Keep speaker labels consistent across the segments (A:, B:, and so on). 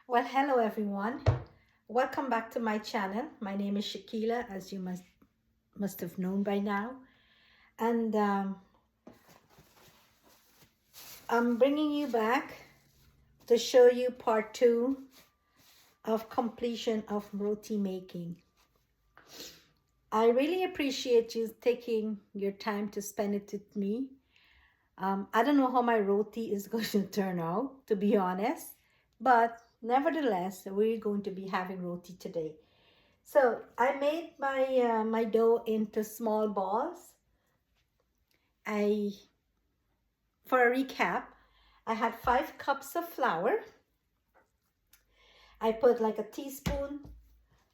A: Well, hello everyone. Welcome back to my channel. My name is Shakila, as you must have known by now, and I'm bringing you back to show you part 2 of completion of roti making. I really appreciate you taking your time to spend it with me. I don't know how my roti is going to turn out, to be honest, but nevertheless, we're going to be having roti today. So I made my dough into small balls. For a recap, I had 5 cups of flour. I put like a teaspoon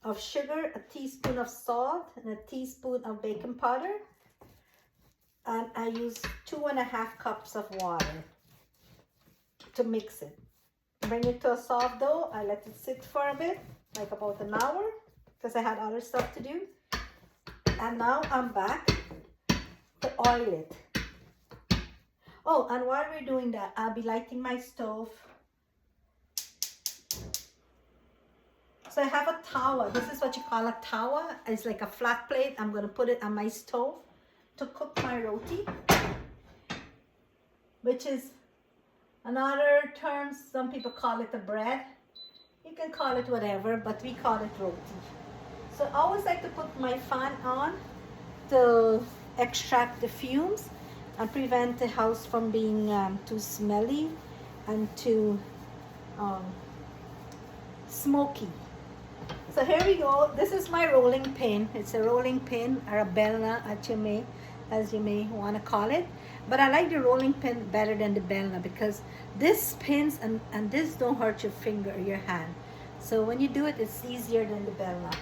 A: of sugar, a teaspoon of salt, and a teaspoon of baking powder. And I used 2.5 cups of water to mix it. Bring it to a soft dough. I let it sit for a bit, like about an hour, because I had other stuff to do. And now I'm back to oil it. Oh, and while we're doing that, I'll be lighting my stove. So I have a tawa. This is what you call a tawa. It's like a flat plate. I'm going to put it on my stove to cook my roti, which is another term. Some people call it a bread. You can call it whatever, but we call it roti. So I always like to put my fan on to extract the fumes and prevent the house from being too smelly and too smoky. So here we go. This is my rolling pin. It's a rolling pin or a belna, as you may want to call it. But I like the rolling pin better than the belna because this pins and this don't hurt your finger or your hand. So when you do it, it's easier than the belna.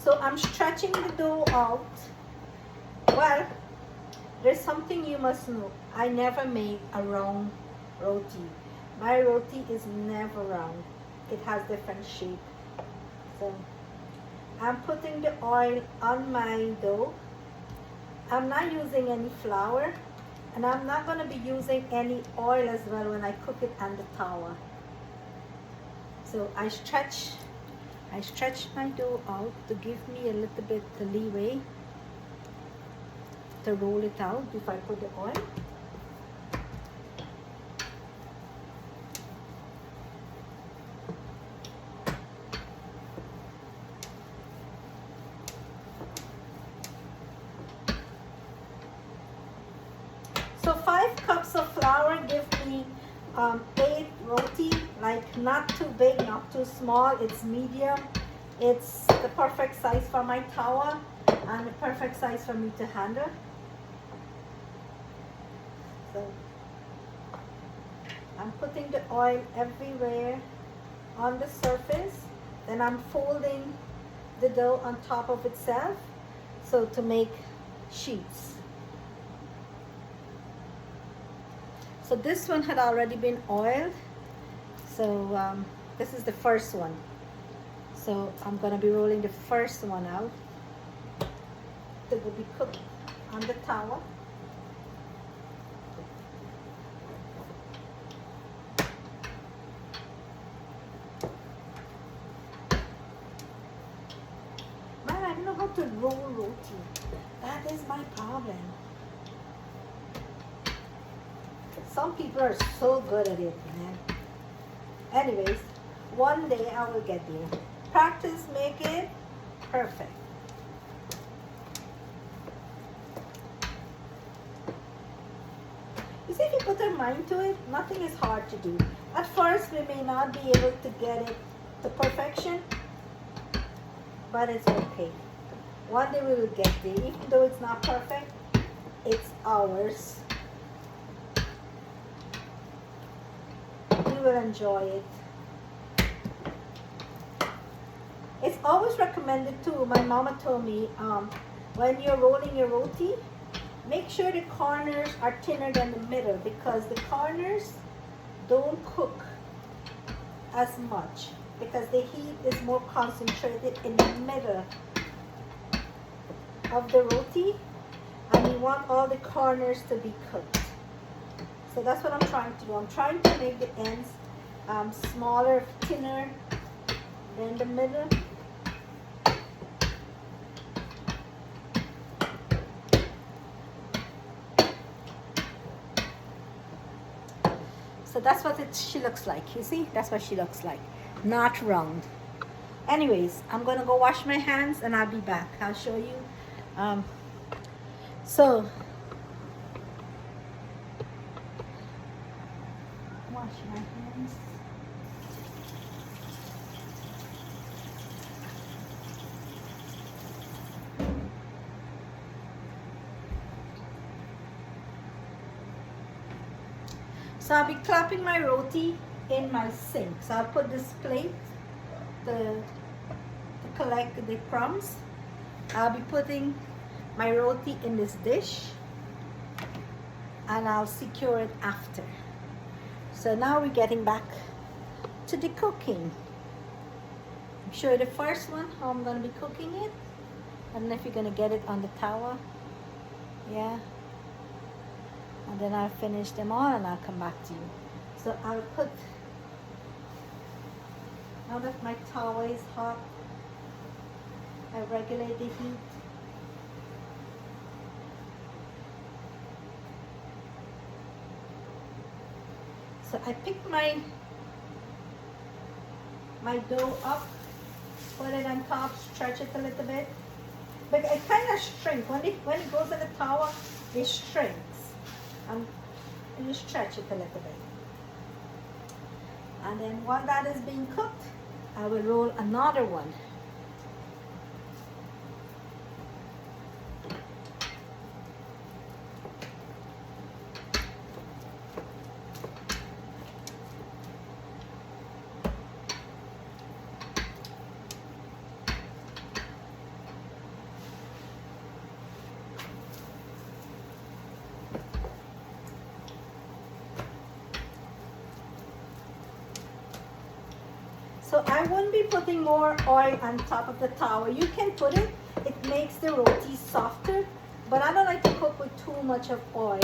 A: So I'm stretching the dough out. Well, there's something you must know. I never make a round roti. My roti is never round. It has different shape. So I'm putting the oil on my dough. I'm not using any flour, and I'm not going to be using any oil as well when I cook it on the tawa. So I stretch my dough out to give me a little bit of leeway to roll it out before I put the oil. So 5 cups of flour give me 8 roti, like not too big, not too small. It's medium. It's the perfect size for my tawa and the perfect size for me to handle. So I'm putting the oil everywhere on the surface. Then I'm folding the dough on top of itself, so to make sheets. So this one had already been oiled. So this is the first one. So I'm going to be rolling the first one out. It will be cooked on the tawa. Man, I don't know how to roll roti. That is my problem. Some people are so good at it, man. Anyways, one day I will get there. Practice, make it perfect. You see, if you put your mind to it, nothing is hard to do. At first, we may not be able to get it to perfection, but it's okay. One day we will get there. Even though it's not perfect, it's ours. We will enjoy it. It's always recommended too. My mama told me when you're rolling your roti, make sure the corners are thinner than the middle because the corners don't cook as much because the heat is more concentrated in the middle of the roti, and we want all the corners to be cooked. So that's what I'm trying to do. I'm trying to make the ends smaller, thinner than the middle. So that's what she looks like. You see, that's what she looks like, not round. Anyways, I'm gonna go wash my hands and I'll be back. I'll show you. So wash my hands. So I'll be clapping my roti in my sink. So I'll put this plate to collect the crumbs. I'll be putting my roti in this dish and I'll secure it after. So now we're getting back to the cooking. I'll show you the first one, how I'm going to be cooking it. I don't know if you're going to get it on the tower. Yeah. And then I'll finish them all and I'll come back to you. So I'll put, now that my tower is hot, I regulate the heat. So I pick my dough up, put it on top, stretch it a little bit. But it kind of shrinks. When it goes in the tower, it shrinks. And you stretch it a little bit. And then while that is being cooked, I will roll another one. So I won't be putting more oil on top of the tower. You can put it, it makes the roti softer, but I don't like to cook with too much of oil.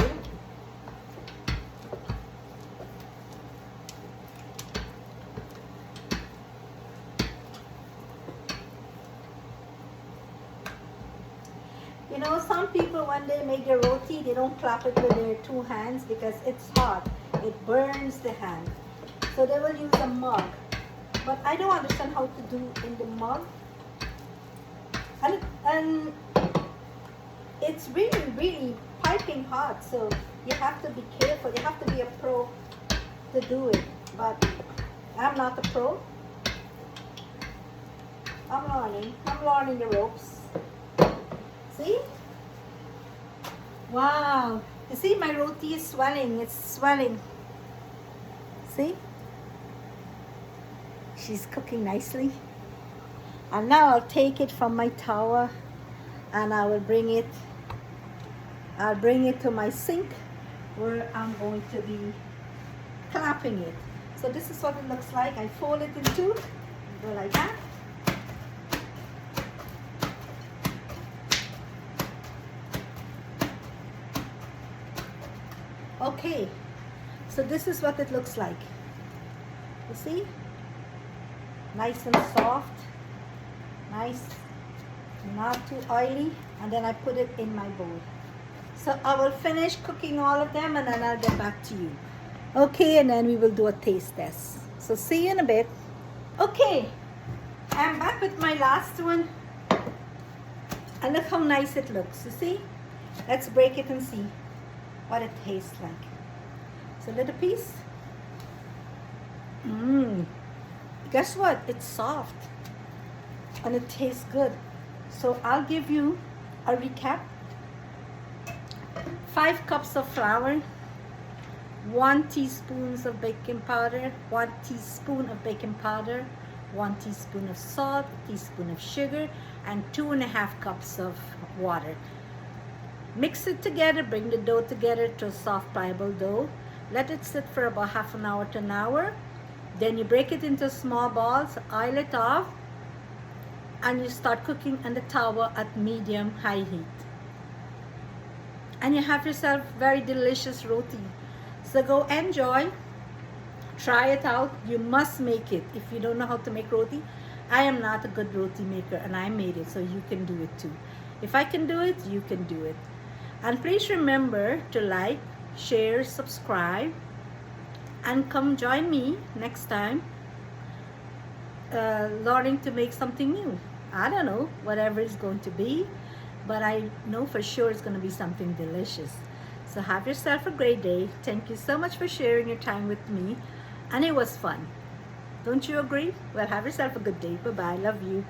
A: You know, some people when they make their roti, they don't clap it with their two hands because it's hot. It burns the hand. So they will use a mug. But I don't understand how to do in the mug. And it's really, really piping hot. So you have to be careful. You have to be a pro to do it. But I'm not a pro. I'm learning the ropes. See? Wow. You see my roti is swelling. It's swelling. See? She's cooking nicely. And now I'll take it from my tower and I will bring it, I'll bring it to my sink where I'm going to be clapping it. So this is what it looks like. I fold it in two, go like that. Okay, so this is what it looks like. You see? Nice and soft, nice, not too oily, and then I put it in my bowl. So I will finish cooking all of them and then I'll get back to you. Okay, and then we will do a taste test. So see you in a bit. Okay, I'm back with my last one. And look how nice it looks, you see? Let's break it and see what it tastes like. So a little piece. Guess what? It's soft and it tastes good. So I'll give you a recap. 5 cups of flour, 1 teaspoon of baking powder, 1 teaspoon of baking powder, 1 teaspoon of salt, a teaspoon of sugar, and 2.5 cups of water. Mix it together, bring the dough together to a soft pliable dough. Let it sit for about half an hour to an hour. Then you break it into small balls, oil it off, and you start cooking on the tower at medium-high heat. And you have yourself very delicious roti. So go enjoy. Try it out. You must make it. If you don't know how to make roti, I am not a good roti maker and I made it, so you can do it too. If I can do it, you can do it. And please remember to like, share, subscribe, and come join me next time learning to make something new. I don't know, whatever it's going to be, but I know for sure it's going to be something delicious. So have yourself a great day. Thank you so much for sharing your time with me, and it was fun. Don't you agree? Well, have yourself a good day. Bye-bye. Love you.